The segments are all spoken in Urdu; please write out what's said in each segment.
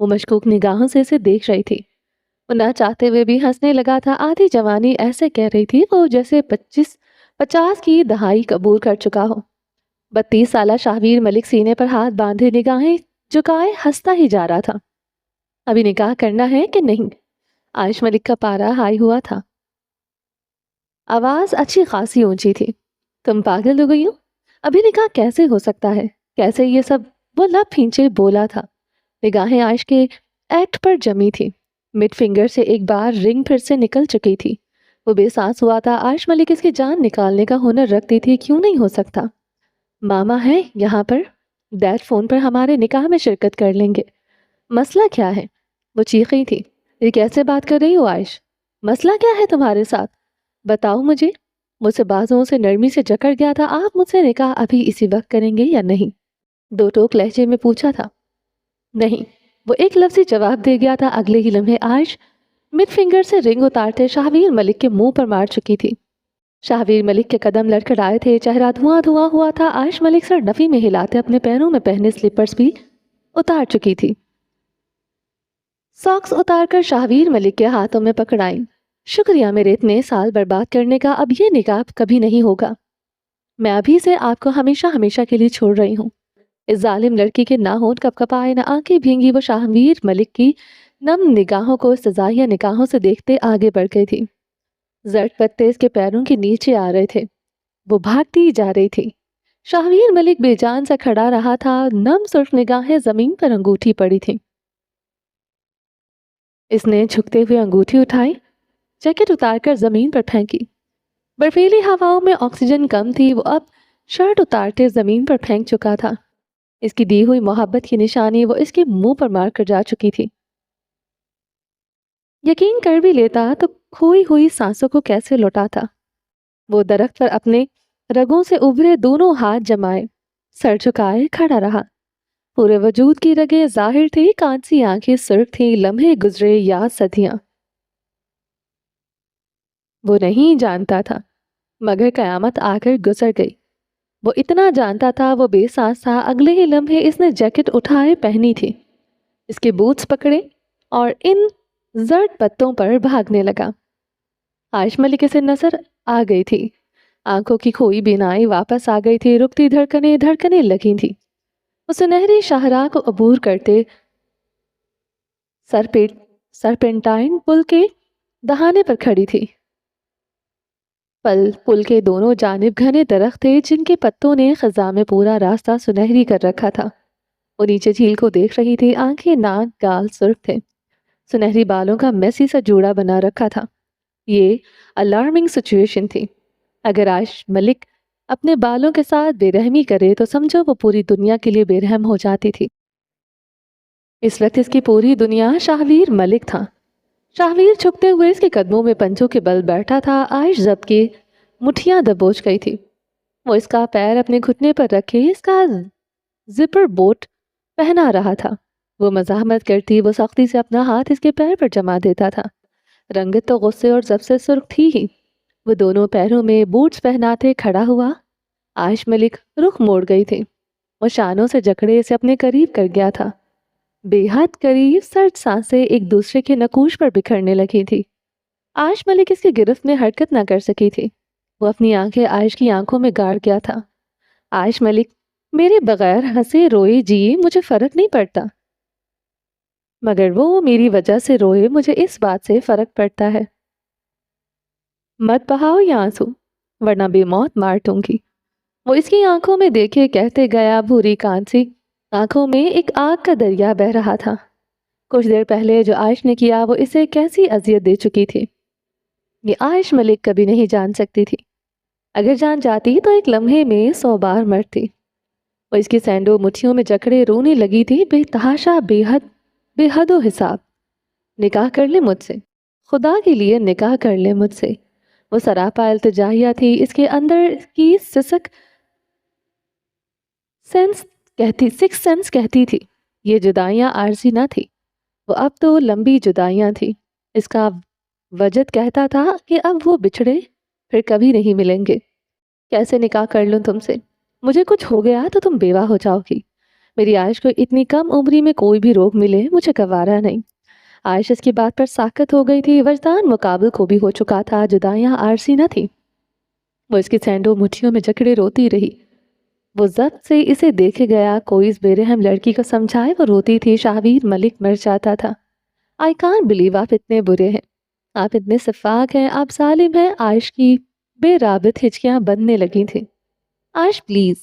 وہ مشکوک نگاہوں سے اسے دیکھ رہی تھی۔ وہ نہ چاہتے ہوئے بھی ہنسنے لگا تھا۔ آدھی جوانی ایسے کہہ رہی تھی وہ جیسے 50 کی دہائی قبول کر چکا ہو۔ 32 سالہ شاہویر ملک سینے پر ہاتھ باندھے نگاہیں جھکائے ہنستا ہی جا رہا تھا۔ ابھی نکاح کرنا ہے کہ نہیں؟ عائش ملک کا پارا ہائی ہوا تھا، آواز اچھی خاصی اونچی تھی۔ تم پاگل ہو گئی ہو؟ ابھی نکاح کیسے ہو سکتا ہے؟ کیسے یہ سب؟ وہ لب کھینچے بولا تھا۔ نگاہیں عائش کے ایکٹ پر جمی تھی۔ مڈ فنگر سے ایک بار رنگ پھر سے نکل چکی تھی۔ وہ بے سانس ہوا تھا۔ عائش ملک اس کی جان نکالنے کا ہنر رکھتی تھی، کیوں نہیں ہو سکتا؟ ماما ہے یہاں پر، ڈیڈ فون پر ہمارے نکاح میں شرکت کر لیں گے۔ مسئلہ کیا ہے؟ وہ چیخ رہی تھی۔ یہ کیسے بات کر رہی ہو عائش؟ مسئلہ کیا ہے تمہارے ساتھ؟ بتاؤ مجھے۔ مجھ سے بازوں سے نرمی سے جکڑ گیا تھا، آپ مجھ سے نکاح ابھی اسی وقت کریں گے یا نہیں؟ دو ٹوک لہجے میں پوچھا تھا۔ نہیں، وہ ایک لفظی جواب دے گیا تھا۔ اگلے ہی لمحے عائش مڈ فنگر سے رنگ اتارتے شاہویر ملک کے منہ پر مار چکی تھی۔ شاہویر ملک کے قدم لڑکھڑائے تھے، چہرہ دھواں دھواں ہوا تھا۔ عائش ملک سر نفی میں ہلاتے اپنے پیروں میں پہنے سلیپرز بھی اتار چکی تھی۔ ساکس اتار کر شاہویر ملک کے ہاتھوں میں پکڑائیں۔ شکریہ میرے اتنے سال برباد کرنے کا، اب یہ نکاح کبھی نہیں ہوگا۔ میں ابھی سے آپ کو ہمیشہ ہمیشہ کے لیے چھوڑ رہی ہوں۔ اس ظالم لڑکی کے نہ ہونٹ کپ کپائے نہ آنکھیں بھینگی، وہ شاہویر ملک کی نم نگاہوں کو سزائیہ نگاہوں سے دیکھتے آگے بڑھ گئی تھی۔ زرد پتے اس کے پیروں کے نیچے آ رہے تھے، وہ بھاگتی جا رہی تھی۔ شاہویر ملک بے جان سا کھڑا رہا تھا، نم سرخ نگاہیں زمین پر انگوٹھی پڑی تھی۔ اس نے جھکتے ہوئے انگوٹھی اٹھائی، جیکٹ اتار کر زمین پر پھینکی۔ برفیلی ہواؤں میں آکسیجن کم تھی، وہ اب شرٹ اتارتے زمین پر پھینک چکا تھا۔ اس کی دی ہوئی محبت کی نشانی وہ اس کے منہ پر مار کر جا چکی تھی۔ یقین کر بھی لیتا تو کھوئی ہوئی سانسوں کو کیسے لوٹاتا۔ وہ درخت پر اپنے رگوں سے ابھرے دونوں ہاتھ جمائے، سر جھکائے کھڑا رہا۔ پورے وجود کی رگیں ظاہر تھی، کانسی آنکھیں سرخ تھیں، لمحے گزرے یا صدیاں۔ وہ نہیں جانتا تھا، مگر قیامت آ کر گزر گئی۔ وہ اتنا جانتا تھا، وہ بے سانس تھا۔ اگلے ہی لمحے اس نے جیکٹ اٹھائے پہنی تھی، اس کے بوٹس پکڑے اور ان زرد پتوں پر بھاگنے لگا۔ عائش ملک سے نظر آ گئی تھی، آنکھوں کی کھوئی بینائی واپس آ گئی تھی، رکتی دھڑکنیں لگی تھی۔ وہ سنہری شاہراہ کو عبور کرتے سرپینٹائن پل کے دہانے پر کھڑی تھی۔ پل کے دونوں جانب گھنے درخت تھے جن کے پتوں نے خزاں میں پورا راستہ سنہری کر رکھا تھا۔ وہ نیچے جھیل کو دیکھ رہی تھی، آنکھیں ناک گال سرخ تھے، سنہری بالوں کا میسی سا جوڑا بنا رکھا تھا۔ یہ الارمنگ سچویشن تھی۔ اگر عائش ملک اپنے بالوں کے ساتھ بے رحمی کرے تو سمجھو وہ پوری دنیا کے لیے بے رحم ہو جاتی تھی۔ اس وقت اس کی پوری دنیا شاہویر ملک تھا۔ شاہویر چھکتے ہوئے اس کے قدموں میں پنجوں کے بل بیٹھا تھا۔ عائش ضبط کی مٹھیاں دبوچ گئی تھی۔ وہ اس کا پیر اپنے گھٹنے پر رکھے اس کا زپر بوٹ پہنا رہا تھا۔ وہ مزاحمت کرتی، وہ سختی سے اپنا ہاتھ اس کے پیر پر جما دیتا تھا۔ رنگت تو غصے اور ضبط سے سرخ تھی ہی۔ وہ دونوں پیروں میں بوٹس پہناتے کھڑا ہوا۔ عائش ملک رخ موڑ گئی تھی۔ وہ شانوں سے جکڑے اسے اپنے قریب کر گیا تھا، بے حد قریب۔ سرد سانسیں ایک دوسرے کے نقوش پر بکھرنے لگی تھی۔ عائش ملک اس کی گرفت میں حرکت نہ کر سکی تھی۔ وہ اپنی آنکھیں عائش کی آنکھوں میں گاڑ گیا تھا۔ عائش ملک، میرے بغیر ہنسے روئے جیے مجھے فرق نہیں پڑتا، مگر وہ میری وجہ سے روئے مجھے اس بات سے فرق پڑتا ہے۔ مت بہاؤ یہ آنسو ورنہ بے موت مار دوں گی۔ وہ اس کی آنکھوں میں دیکھے کہتے گیا، بھوری کانسی آنکھوں میں ایک آگ کا دریا بہہ رہا تھا۔ کچھ دیر پہلے جو عائش نے کیا وہ اسے کیسی اذیت دے چکی تھی، یہ عائش ملک کبھی نہیں جان سکتی تھی۔ اگر جان جاتی تو ایک لمحے میں 100 بار مرتی۔ وہ اس کی سینڈو مٹھیوں میں جکڑے رونے لگی تھی، بے تحاشا، بے حد و حساب۔ نکاح کر لے مجھ سے، خدا کے لیے نکاح کر لے مجھ سے۔ وہ سراپا التجائیہ تھی، اس کے اندر کی سکس سینس کہتی تھی یہ جدائیاں عارضی نہ تھی، وہ اب تو لمبی جدائیاں تھی۔ اس کا وجد کہتا تھا کہ اب وہ بچھڑے پھر کبھی نہیں ملیں گے۔ کیسے نکاح کر لوں تم سے؟ مجھے کچھ ہو گیا تو تم بیوہ ہو جاؤ گی، میری عائش کو اتنی کم عمری میں کوئی بھی روگ ملے مجھے گوارا نہیں۔ عائش اس کی بات پر ساکت ہو گئی تھی، وجدان مقابل کو بھی ہو چکا تھا، جدائیاں عارضی نہ تھی۔ وہ اس کی سینڈو مٹھیوں میں جکڑے روتی رہی۔ وہ ضبط سے اسے دیکھے گیا، کوئی اس بے رحم لڑکی کو سمجھائے، وہ روتی تھی۔ شاہویر ملک مر جاتا تھا۔ آئی کانٹ بلیو آپ اتنے برے ہیں، آپ اتنے شفاق ہیں، آپ ظالم ہیں۔ عائش کی بے رابط ہچکیاں بندنے لگی تھیں۔ عائش پلیز۔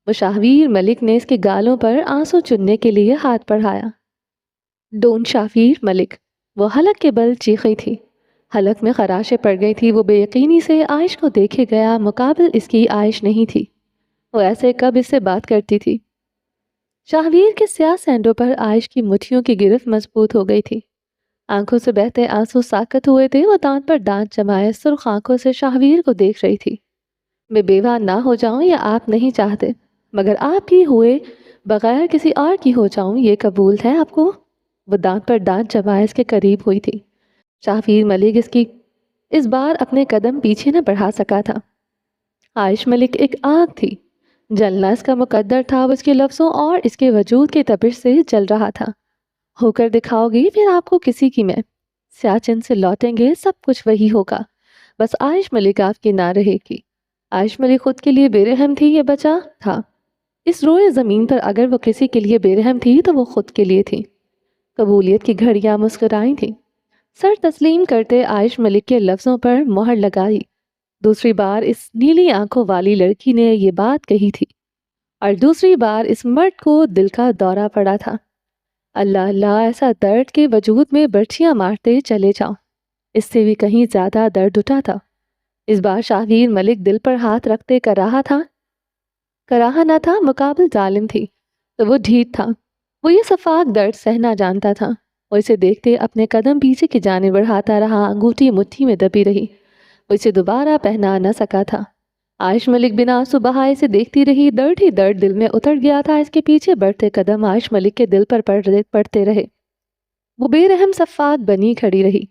وہ شاہویر ملک نے اس کے گالوں پر آنسو چننے کے لیے ہاتھ بڑھایا۔ ڈون شاہویر ملک۔ وہ حلق کے بل چیخی تھی، حلق میں خراشیں پڑ گئی تھی۔ وہ بے یقینی سے عائش کو دیکھے گیا، مقابل اس کی عائش نہیں تھی۔ وہ ایسے کب اس سے بات کرتی تھی؟ شاہویر کے سیاہ سینڈوں پر عائش کی مٹھیوں کی گرفت مضبوط ہو گئی تھی۔ آنکھوں سے بہتے آنسو ساکت ہوئے تھے۔ وہ دانت پر دانت جمائے سرخ آنکھوں سے شاہویر کو دیکھ رہی تھی۔ میں بیوہ نہ ہو جاؤں یہ آپ نہیں چاہتے، مگر آپ ہی ہوئے بغیر کسی اور کی ہو جاؤں یہ قبول ہے آپ کو؟ وہ دانت پر دانت جمائے اس کے قریب ہوئی تھی۔ شاہویر ملک اس بار اپنے قدم پیچھے نہ بڑھا سکا تھا۔ عائش ملک ایک آگ تھی، جلنا اس کا مقدر تھا۔ وہ اس کے لفظوں اور اس کے وجود کے تپش سے جل رہا تھا۔ ہو کر دکھاؤ گی پھر آپ کو کسی کی میں، سیاچن سے لوٹیں گے سب کچھ وہی ہوگا، بس عائش ملک آپ کی نہ رہے گی۔ عائش ملک خود کے لیے بے رحم تھی، یہ بچا تھا۔ اس روئے زمین پر اگر وہ کسی کے لیے بے رحم تھی تو وہ خود کے لیے تھی۔ قبولیت کی گھڑیاں مسکرائی تھیں۔ سر تسلیم کرتے عائش ملک کے لفظوں پر مہر لگائی۔ دوسری بار اس نیلی آنکھوں والی لڑکی نے یہ بات کہی تھی، اور دوسری بار اس مرد کو دل کا دورہ پڑا تھا۔ اللہ اللہ، ایسا درد کے وجود میں برچیاں مارتے چلے جاؤ۔ اس سے بھی کہیں زیادہ درد اٹھا تھا۔ اس بار شاہویر ملک دل پر ہاتھ رکھتے کراہا نہ تھا، مقابل ظالم تھی تو وہ ڈھیٹ تھا۔ وہ یہ شفاق درد سہنا جانتا تھا۔ وہ اسے دیکھتے اپنے قدم پیچھے کی جانب بڑھاتا رہا، انگوٹھی مٹھی میں دبی رہی۔ وہ اسے دوبارہ پہنا نہ سکا تھا۔ عائش ملک بنا آنسو بہائے سے دیکھتی رہی، درد ہی درد دل میں اتر گیا تھا۔ اس کے پیچھے بڑھتے قدم عائش ملک کے دل پر پڑتے رہے۔ وہ بے رحم شفاق بنی کھڑی رہی،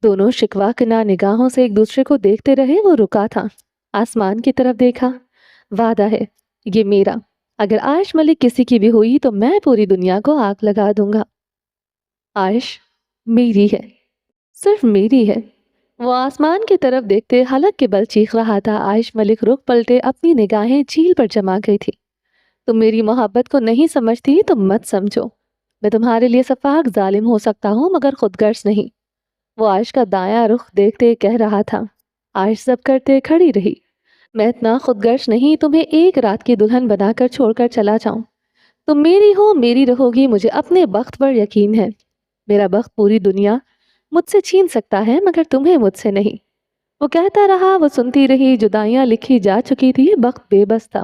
دونوں شکوا کنا نگاہوں سے ایک دوسرے کو دیکھتے رہے۔ وہ رکا تھا، آسمان کی طرف دیکھا۔ وعدہ ہے یہ میرا، اگر عائش ملک کسی کی بھی ہوئی تو میں پوری دنیا کو آگ لگا دوں گا۔ عائش میری ہے، صرف میری ہے۔ وہ آسمان کی طرف دیکھتے حلق کے بل چیخ رہا تھا۔ عائش ملک رخ پلٹے، اپنی نگاہیں جھیل پر جما گئی تھی۔ تم میری محبت کو نہیں سمجھتی تو مت سمجھو۔ میں تمہارے لیے شفاق ظالم ہو سکتا ہوں مگر خود غرض نہیں۔ وہ عائش کا دایاں رخ دیکھتے کہہ رہا تھا۔ عائش ضبط کرتے کھڑی رہی۔ میں اتنا خود غرض نہیں تمہیں ایک رات کی دلہن بنا کر چھوڑ کر چلا جاؤں۔ تم میری ہو، میری رہو گی، مجھے اپنے بخت پر یقین ہے۔ میرا بخت پوری دنیا مجھ سے چھین سکتا ہے مگر تمہیں مجھ سے نہیں۔ وہ کہتا رہا، وہ سنتی رہی۔ جدائیاں لکھی جا چکی تھی، بخت بے بس تھا۔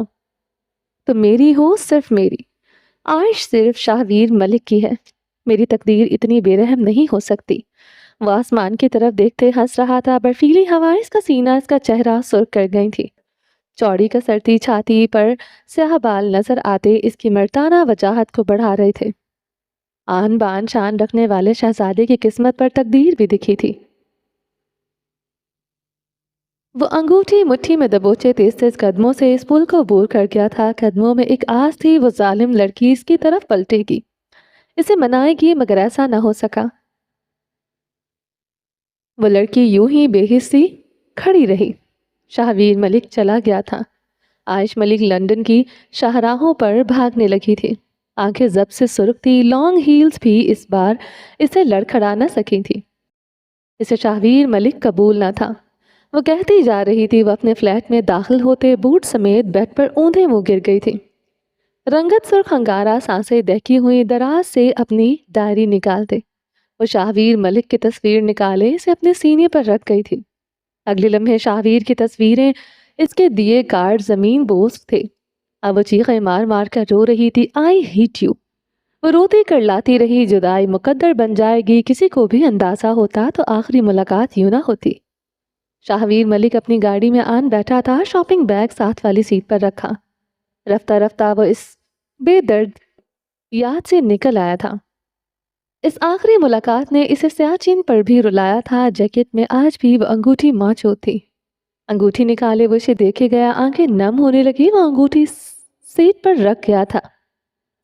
تم میری ہو، صرف میری۔ عائش صرف شاہویر ملک کی ہے۔ میری تقدیر اتنی بے رحم نہیں ہو سکتی۔ وہ آسمان کی طرف دیکھتے ہنس رہا تھا۔ برفیلی ہوائیں اس کا سینہ، اس کا چہرہ سرخ کر گئی تھی۔ چوڑی کسرتی چھاتی پر سیاہ بال نظر آتے اس کی مردانہ وجاہت کو بڑھا رہے تھے۔ آن بان شان رکھنے والے شہزادے کی قسمت پر تقدیر بھی دکھی تھی۔ وہ انگوٹھی مٹھی میں دبوچے تیز تیز قدموں سے اس پل کو عبور کر گیا تھا۔ قدموں میں ایک آس تھی، وہ ظالم لڑکی اس کی طرف پلٹے گی، اسے منائے گی، مگر ایسا نہ ہو سکا۔ وہ لڑکی یوں ہی بے حسی کھڑی رہی۔ شاہویر ملک چلا گیا تھا۔ عائش ملک لندن کی شاہراہوں پر بھاگنے لگی تھی۔ آنکھیں ضبط سے سرخ تھی، لانگ ہیلز بھی اس بار اسے لڑکھڑا نہ سکی تھی۔ اسے شاہویر ملک قبول نہ تھا۔ وہ کہتی جا رہی تھی۔ وہ اپنے فلیٹ میں داخل ہوتے بوٹ سمیت بیڈ پر اوندھے منہ گر گئی تھی۔ رنگت سرخ انگارہ سانسیں دہکی ہوئی دراز سے اپنی ڈائری نکالتے وہ شاہویر ملک کی تصویر نکالے اسے اپنے سینے پر رکھ گئی تھی۔ اگلے لمحے شاہویر کی تصویریں اس کے دیے کارڈ زمین بوس تھے۔ اب وہ چیخیں مار مار کر رو رہی تھی، آئی ہیٹ یو۔ وہ روتی کر لاتی رہی، جدائی مقدر بن جائے گی، کسی کو بھی اندازہ ہوتا تو آخری ملاقات یوں نہ ہوتی۔ شاہویر ملک اپنی گاڑی میں آن بیٹھا تھا، شاپنگ بیگ ساتھ والی سیٹ پر رکھا۔ رفتہ رفتہ وہ اس بے درد یاد سے نکل آیا تھا۔ اس آخری ملاقات نے اسے سیاچن پر بھی رلایا تھا۔ جیکٹ میں آج بھی وہ انگوٹھی موجود تھی۔ انگوٹھی نکالے وہ اسے دیکھے گیا، آنکھیں نم ہونے لگی۔ وہ انگوٹھی سیٹ پر رکھ گیا تھا۔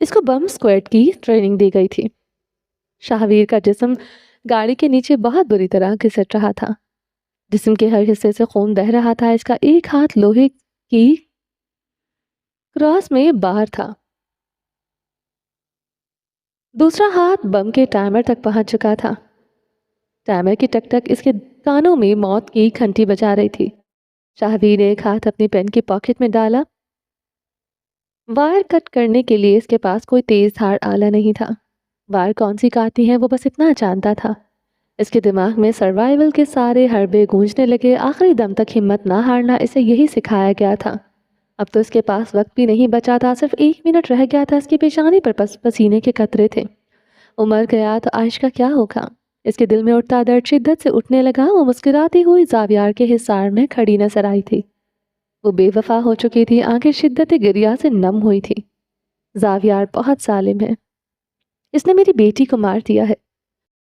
اس کو بم اسکواڈ کی ٹریننگ دی گئی تھی۔ شاہویر کا جسم گاڑی کے نیچے بہت بری طرح گھسٹ رہا تھا۔ جسم کے ہر حصے سے خون بہہ رہا تھا۔ اس کا ایک ہاتھ لوہے کی کراس میں باہر تھا، دوسرا ہاتھ بم کے ٹائمر تک پہنچ چکا تھا۔ ٹائمر کی ٹک ٹک اس کے کانوں میں موت کی گھنٹی بجا رہی تھی۔ شاہویر نے ایک ہاتھ اپنی پین کی پاکٹ میں ڈالا۔ وائر کٹ کرنے کے لیے اس کے پاس کوئی تیز دھار آلہ نہیں تھا۔ وائر کون سی کاٹتی ہے وہ بس اتنا جانتا تھا۔ اس کے دماغ میں سروائیول کے سارے حربے گونجنے لگے۔ آخری دم تک ہمت نہ ہارنا اسے یہی سکھایا گیا تھا۔ اب تو اس کے پاس وقت بھی نہیں بچا تھا، صرف 1 منٹ رہ گیا تھا۔ اس کی پیشانی پر پسینے کے قطرے تھے۔ وہ مر گیا تو عائش کا کیا ہوگا؟ اس کے دل میں اٹھتا درد شدت سے اٹھنے لگا۔ وہ مسکراتی ہوئی زاویار کے حصار میں کھڑی نظر آئی تھی۔ وہ بے وفا ہو چکی تھی، آنکھیں شدت گریا سے نم ہوئی تھی۔ زاویار بہت ظالم ہے، اس نے میری بیٹی کو مار دیا ہے۔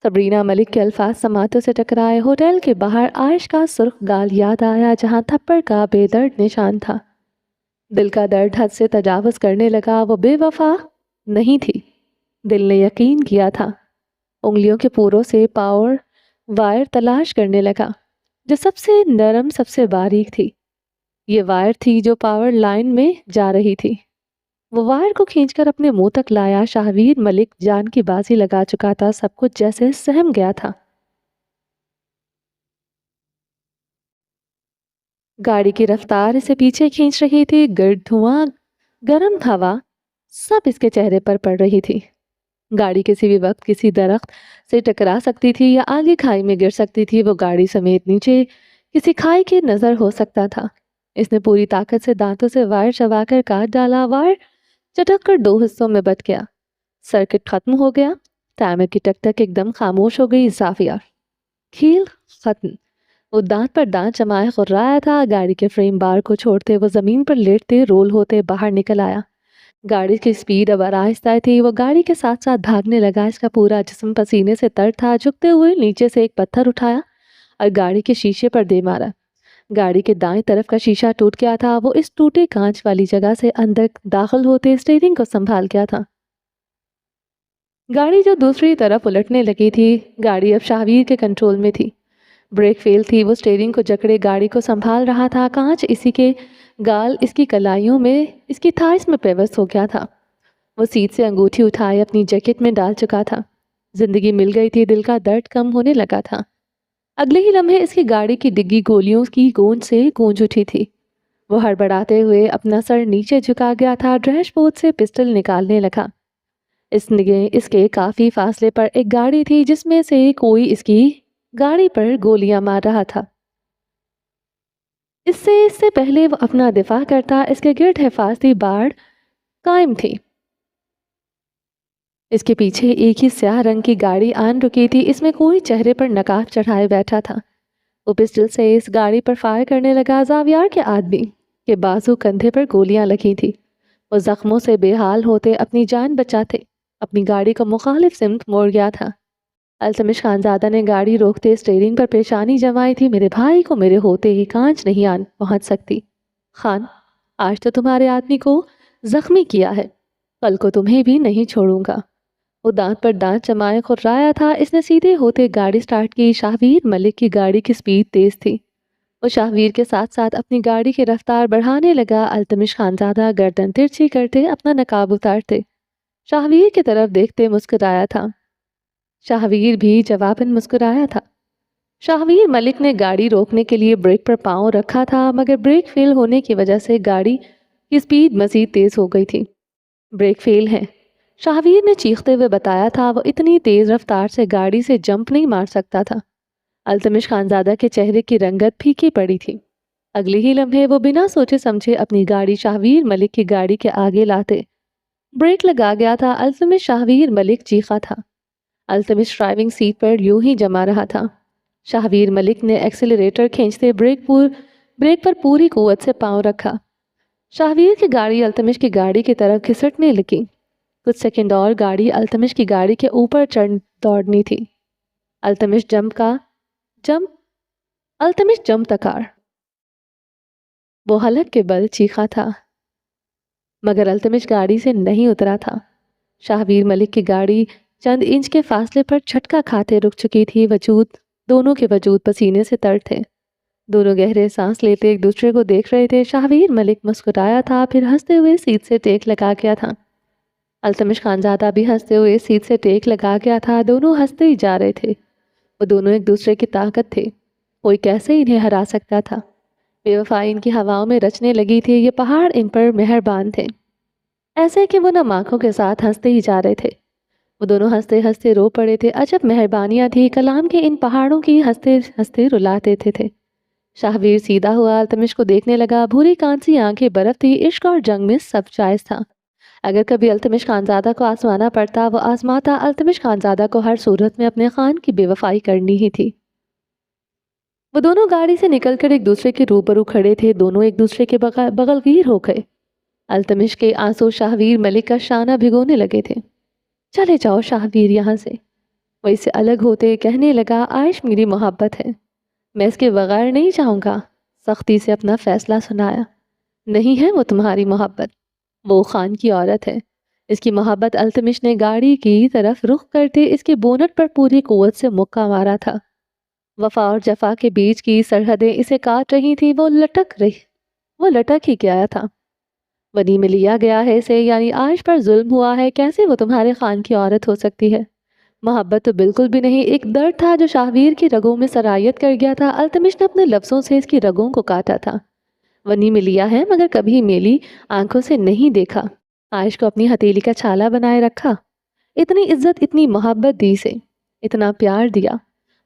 سبرینا ملک کے الفاظ سماعتوں سے ٹکرائے۔ ہوٹل کے باہر عائش کا سرخ گال یاد آیا جہاں تھپڑ کا بے درد نشان تھا۔ دل کا درد حد سے تجاوز کرنے لگا۔ وہ بے وفا نہیں تھی، دل نے یقین کیا تھا۔ انگلیوں کے پوروں سے پاور وائر تلاش کرنے لگا جو سب سے نرم، سب سے باریک تھی۔ یہ وائر تھی جو پاور لائن میں جا رہی تھی۔ وہ وائر کو کھینچ کر اپنے منہ تک لایا۔ شاہویر ملک جان کی بازی لگا چکا تھا، سب کچھ جیسے سہم گیا تھا۔ گاڑی کی رفتار اسے پیچھے کھینچ رہی تھی، گرد دھواں، گرم ہوا سب اس کے چہرے پر پڑ رہی تھی۔ گاڑی کسی بھی وقت کسی درخت سے ٹکرا سکتی تھی یا آگے کھائی میں گر سکتی تھی۔ وہ گاڑی سمیت نیچے کسی کھائی کی نظر ہو سکتا تھا۔ اس نے پوری طاقت سے دانتوں سے وائر چبا کر کاٹ ڈالا۔ وائر چٹک کر 2 حصوں میں بٹ گیا۔ سرکٹ ختم ہو گیا۔ ٹائمر کی ٹک ٹک ایک دم خاموش ہو گئی۔ زاویار کھیل ختم۔ وہ دانت پر دانت جمائے خررایا تھا۔ گاڑی کے فریم بار کو چھوڑتے وہ زمین پر لیٹتے رول ہوتے باہر نکل آیا۔ گاڑی کی سپیڈ اب آہستہ تھی۔ وہ گاڑی کے ساتھ ساتھ بھاگنے لگا۔ اس کا پورا جسم پسینے سے تر تھا۔ جھکتے ہوئے نیچے سے ایک پتھر اٹھایا اور گاڑی کے شیشے پر دے مارا۔ گاڑی کے دائیں طرف کا شیشہ ٹوٹ گیا تھا۔ وہ اس ٹوٹے کانچ والی جگہ سے اندر داخل ہوتے اسٹیئرنگ کو سنبھال گیا تھا۔ گاڑی جو دوسری طرف الٹنے لگی تھی۔ گاڑی اب شاہویر کے کنٹرول میں تھی۔ بریک فیل تھی۔ وہ اسٹیئرنگ کو جکڑے گاڑی کو سنبھال رہا تھا۔ کانچ اسی کے گال اس کی کلائیوں میں، اس کی تھائس میں پیوست ہو گیا تھا۔ وہ سیٹ سے انگوٹھی اٹھائے اپنی جیکٹ میں ڈال چکا تھا۔ زندگی مل گئی تھی۔ دل کا درد کم ہونے لگا تھا۔ اگلے ہی لمحے اس کی گاڑی کی ڈگی گولیوں کی گونج سے گونج اٹھی تھی۔ وہ ہڑبڑاتے ہوئے اپنا سر نیچے جھکا گیا تھا۔ ڈریش بورڈ سے پسٹل نکالنے لگا۔ اس کے کافی فاصلے پر ایک گاڑی تھی جس میں سے کوئی اس کی گاڑی پر گولیاں مار رہا تھا۔ اس سے پہلے وہ اپنا دفاع کرتا، اس کے گرد حفاظتی باڑ قائم تھی۔ اس کے پیچھے ایک ہی سیاہ رنگ کی گاڑی آن رکی تھی۔ اس میں کوئی چہرے پر نقاب چڑھائے بیٹھا تھا۔ وہ پسٹل سے اس گاڑی پر فائر کرنے لگا۔ زاویار کے آدمی کے بازو کندھے پر گولیاں لگی تھی۔ وہ زخموں سے بے حال ہوتے اپنی جان بچاتے اپنی گاڑی کو مخالف سمت موڑ گیا تھا۔ التمش خانزادہ نے گاڑی روکتے اسٹیئرنگ پر پیشانی جمائی تھی۔ میرے بھائی کو میرے ہوتے ہی کانچ نہیں پہنچ سکتی۔ خان، آج تو تمہارے آدمی کو زخمی کیا ہے، کل کو تمہیں بھی نہیں چھوڑوں گا۔ وہ دانت پر دانت جمائے خررایا تھا۔ اس نے سیدھے ہوتے گاڑی سٹارٹ کی۔ شاہویر ملک کی گاڑی کی سپیڈ تیز تھی۔ وہ شاہویر کے ساتھ ساتھ اپنی گاڑی کی رفتار بڑھانے لگا۔ التمش خانزادہ گردن ترچھی کرتے اپنا نقاب اتارتے شاہویر کی طرف دیکھتے مسکرایا تھا۔ شاہویر بھی جواباً مسکرایا تھا۔ شاہویر ملک نے گاڑی روکنے کے لیے بریک پر پاؤں رکھا تھا، مگر بریک فیل ہونے کی وجہ سے گاڑی کی سپیڈ مزید تیز ہو گئی تھی۔ بریک فیل ہے، شاہویر نے چیختے ہوئے بتایا تھا۔ وہ اتنی تیز رفتار سے گاڑی سے جمپ نہیں مار سکتا تھا۔ التمش خانزادہ کے چہرے کی رنگت پھیکی پڑی تھی۔ اگلے ہی لمحے وہ بنا سوچے سمجھے اپنی گاڑی شاہویر ملک کی گاڑی کے آگے لاتے بریک لگا گیا تھا۔ التمش شاہویر ملک چیخا تھا۔ التمش ڈرائیونگ سیٹ پر یوں ہی جما رہا تھا۔ شاہویر ملک نے ایکسیلریٹر کھینچتے بریک پر پوری قوت سے پاؤں رکھا۔ شاہویر کی گاڑی التمش کی گاڑی کی طرف گھسٹنے لگی۔ کچھ سیکنڈ اور گاڑی التمش کی گاڑی کے اوپر دوڑنی تھی۔ التمش جمپ تکار۔ وہ حلق کے بل چیخا تھا، مگر التمش گاڑی سے نہیں اترا تھا۔ شاہویر ملک کی گاڑی چند انچ کے فاصلے پر جھٹکا کھاتے رک چکی تھی۔ دونوں کے وجود پسینے سے تر تھے۔ دونوں گہرے سانس لیتے ایک دوسرے کو دیکھ رہے تھے۔ شاہویر ملک مسکرایا تھا، پھر ہنستے ہوئے سیٹ سے ٹیک لگا گیا تھا۔ التمش خانزادہ بھی ہنستے ہوئے سیٹ سے ٹیک لگا گیا تھا۔ دونوں ہنستے ہی جا رہے تھے۔ وہ دونوں ایک دوسرے کی طاقت تھے، کوئی کیسے انہیں ہرا سکتا تھا۔ بے وفائی ان کی ہواؤں میں رچنے لگی تھی۔ یہ پہاڑ ان پر مہربان تھے، ایسے کہ وہ نم آنکھوں کے ساتھ ہنستے ہی جا رہے تھے۔ وہ دونوں ہنستے ہنستے رو پڑے تھے۔ عجب مہربانیاں تھی کلام کے ان پہاڑوں کی، ہنستے ہنستے رلا دیتے تھے۔ شاہویر سیدھا ہوا، التمش کو دیکھنے لگا۔ بھوری کانسی آنکھیں برف تھی۔ عشق اور جنگ میں سب جائز تھا۔ اگر کبھی التمش خانزادہ کو آزمانا پڑتا وہ آزماتا۔ التمش خانزادہ کو ہر صورت میں اپنے خان کی بے وفائی کرنی ہی تھی۔ وہ دونوں گاڑی سے نکل کر ایک دوسرے کے روبرو کھڑے تھے۔ دونوں ایک دوسرے کے بغل گیر ہو گئے۔ التمش کے آنسو شاہویر ملک کا شانہ بھگونے لگے تھے۔ چلے جاؤ شاہویر یہاں سے، وہ اس سے الگ ہوتے کہنے لگا۔ عائش میری محبت ہے، میں اس کے بغیر نہیں چاہوں گا۔ سختی سے اپنا فیصلہ سنایا۔ نہیں ہے وہ تمہاری محبت، وہ خان کی عورت ہے۔ اس کی محبت۔ التمش نے گاڑی کی طرف رخ کرتے اس کے بونٹ پر پوری قوت سے مکہ مارا تھا۔ وفا اور جفا کے بیچ کی سرحدیں اسے کاٹ رہی تھی۔ وہ لٹک ہی گیا تھا۔ ونی میں لیا گیا ہے اسے، یعنی عائش پر ظلم ہوا ہے۔ کیسے وہ تمہارے خان کی عورت ہو سکتی ہے؟ محبت تو بالکل بھی نہیں، ایک درد تھا جو شاہویر کی رگوں میں سرایت کر گیا تھا۔ التمش نے اپنے لفظوں سے اس کی رگوں کو کاٹا تھا۔ ونی میں لیا ہے مگر کبھی میلی آنکھوں سے نہیں دیکھا۔ عائش کو اپنی ہتھیلی کا چھالا بنائے رکھا، اتنی عزت اتنی محبت دی سے، اتنا پیار دیا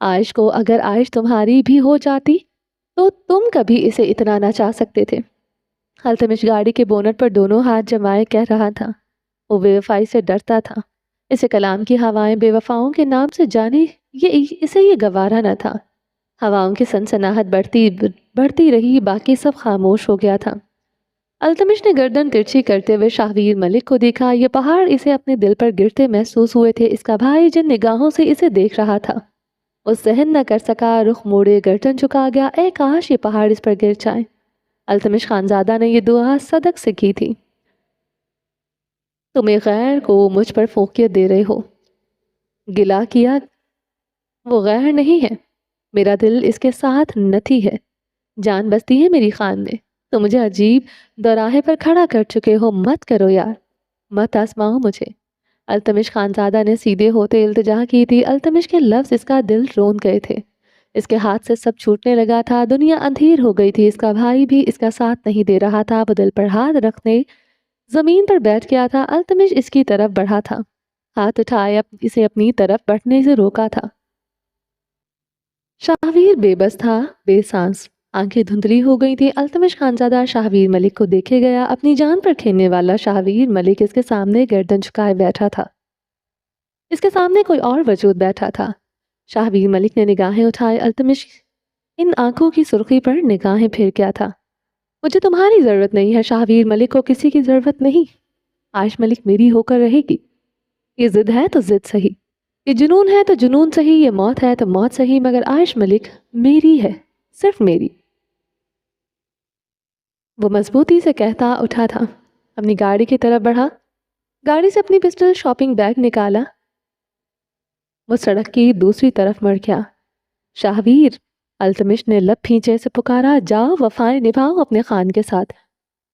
عائش کو۔ اگر عائش تمہاری بھی ہو جاتی تو تم کبھی اسے اتنا نہ چاہ سکتے تھے۔ التمش گاڑی کے بونٹ پر دونوں ہاتھ جمائے کہہ رہا تھا۔ وہ بے وفائی سے ڈرتا تھا۔ اسے کلام کی ہوائیں بے وفاؤں کے نام سے جانے اسے یہ گوارا نہ تھا۔ ہواؤں کی سنسناہٹ بڑھتی رہی، باقی سب خاموش ہو گیا تھا۔ التمش نے گردن ترچھی کرتے ہوئے شاہویر ملک کو دیکھا۔ یہ پہاڑ اسے اپنے دل پر گرتے محسوس ہوئے تھے۔ اس کا بھائی جن نگاہوں سے اسے دیکھ رہا تھا وہ سہن نہ کر سکا، رخ موڑے گردن جھکا گیا۔ اے کاش یہ پہاڑ اس پر گر جائے۔ التمش خانزادہ نے یہ دعا صدق سے کی تھی۔ تم ایک غیر کو مجھ پر فوقیت دے رہے ہو، گلا کیا، وہ غیر نہیں ہے، میرا دل اس کے ساتھ نتھی ہے، جان بستی ہے میری خان میں، تو مجھے عجیب دوراہے پر کھڑا کر چکے ہو، مت کرو یار، مت آزماؤ مجھے۔ التمش خانزادہ نے سیدھے ہوتے التجا کی تھی۔ التمش کے لفظ اس کا دل رون گئے تھے۔ اس کے ہاتھ سے سب چھوٹنے لگا تھا، دنیا اندھیر ہو گئی تھی۔ اس کا بھائی بھی اس کا ساتھ نہیں دے رہا تھا۔ وہ دل پر ہاتھ رکھنے زمین پر بیٹھ گیا تھا۔ التمش اس کی طرف بڑھا تھا، ہاتھ اٹھائے اسے اپنی طرف بڑھنے سے روکا تھا۔ شاہویر بے بس تھا، بے سانس، آنکھیں دھندلی ہو گئی تھی۔ التمش خانزادہ شاہویر ملک کو دیکھے گیا۔ اپنی جان پر کھیلنے والا شاہویر ملک اس کے سامنے گردن جھکائے بیٹھا تھا۔ اس کے سامنے کوئی اور وجود بیٹھا تھا۔ شاہویر ملک نے نگاہیں اٹھائے۔ التمش ان آنکھوں کی سرخی پر نگاہیں پھیر گیا تھا۔ مجھے تمہاری ضرورت نہیں ہے شاہویر ملک کو کسی کی ضرورت نہیں۔ عائش ملک میری ہو کر رہے گی۔ یہ ضد ہے تو ضد صحیح، یہ جنون ہے تو جنون صحیح، یہ موت ہے تو موت صحیح، مگر عائش ملک میری ہے، صرف میری۔ وہ مضبوطی سے کہتا اٹھا تھا، اپنی گاڑی کی طرف بڑھا، گاڑی سے اپنی پسٹل شاپنگ بیگ نکالا۔ وہ سڑک کی دوسری طرف مڑ گیا۔ شاہویر، التمش نے لب پھینچے سے پکارا، جاؤ وفائیں نبھاؤ اپنے خان کے ساتھ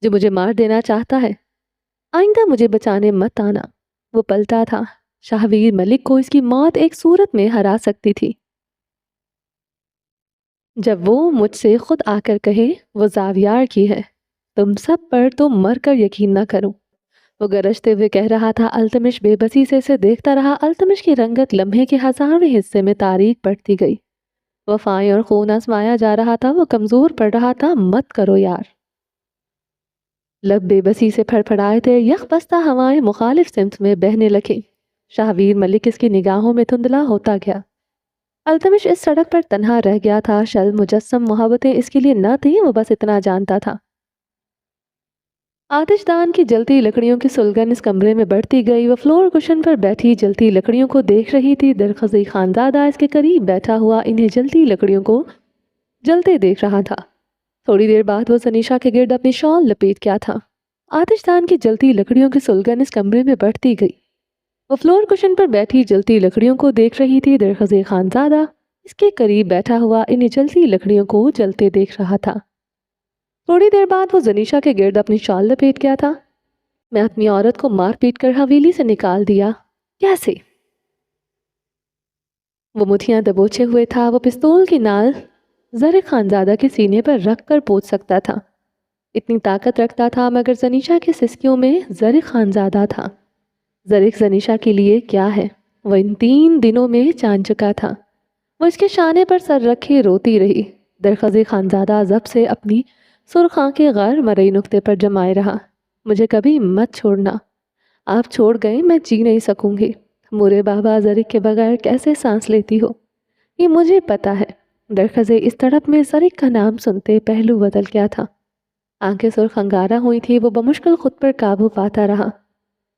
جو مجھے مار دینا چاہتا ہے، آئندہ مجھے بچانے مت آنا۔ وہ پلٹا تھا۔ شاہویر ملک کو اس کی موت ایک صورت میں ہرا سکتی تھی، جب وہ مجھ سے خود آ کر کہے وہ زاویار کی ہے، تم سب پر تو مر کر یقین نہ کروں۔ وہ گرجتے ہوئے کہہ رہا تھا۔ التمش بے بسی سے اسے دیکھتا رہا۔ التمش کی رنگت لمحے کے ہزارویں حصے میں تاریک پڑتی گئی۔ وفائیں اور خون آزمایا جا رہا تھا۔ وہ کمزور پڑ رہا تھا۔ مت کرو یار، لب بے بسی سے پھڑ پھڑائے تھے۔ یک بستہ ہوائیں مخالف سمت میں بہنے لگیں۔ شاہویر ملک اس کی نگاہوں میں دھندلا ہوتا گیا۔ التمش اس سڑک پر تنہا رہ گیا تھا۔ شل مجسم محبتیں اس کے لیے نہ تھیں، وہ بس اتنا جانتا تھا۔ آتش دان کی جلتی لکڑیوں کی سلگن اس کمرے میں بڑھتی گئی۔ وہ فلور کشن پر بیٹھی جلتی لکڑیوں کو دیکھ رہی تھی۔ درخزی خانزادہ اس کے قریب بیٹھا ہوا انہیں جلتی لکڑیوں کو جلتے دیکھ رہا تھا۔ تھوڑی دیر بعد وہ سنیشا کے گرد اپنی شال لپیٹ گیا تھا۔ آتش دان کی جلتی لکڑیوں کی سلگن اس کمرے میں بڑھتی گئی۔ وہ فلور کشن پر بیٹھی جلتی لکڑیوں کو دیکھ رہی تھی۔ درخزے خانزادہ اس کے قریب بیٹھا ہوا انہیں جلتی لکڑیوں کو جلتے دیکھ رہا تھا۔ تھوڑی دیر بعد وہ زنیشا کے گرد اپنی شال لپیٹ گیا تھا۔ میں اپنی عورت کو مار پیٹ کر حویلی سے نکال دیا۔ کیسے؟ وہ مٹھیاں دبوچے ہوئے تھا۔ وہ پستول کی نال زرق خانزادہ کے سینے پر رکھ کر پوچھ سکتا تھا۔ اتنی طاقت رکھتا تھا، مگر زنیشا کے سسکیوں میں زرق خانزادہ تھا۔ زرق زنیشا کے لیے کیا ہے؟ وہ ان 3 دنوں میں جان چکا تھا۔ وہ اس کے شانے پر سر رکھے روتی رہی۔ درخزے خانزادہ ضبط سے اپنی سرخ آنکھیں غیر مرئی نقطے پر جمائے رہا۔ مجھے کبھی مت چھوڑنا، آپ چھوڑ گئے میں جی نہیں سکوں گی۔ مورے بابا، زرق کے بغیر کیسے سانس لیتی ہو؟ یہ مجھے پتا ہے۔ درخزے اس تڑپ میں زرق کا نام سنتے پہلو بدل گیا تھا۔ آنکھیں سرخ انگارہ ہوئی تھی۔ وہ بمشکل خود پر قابو پاتا رہا۔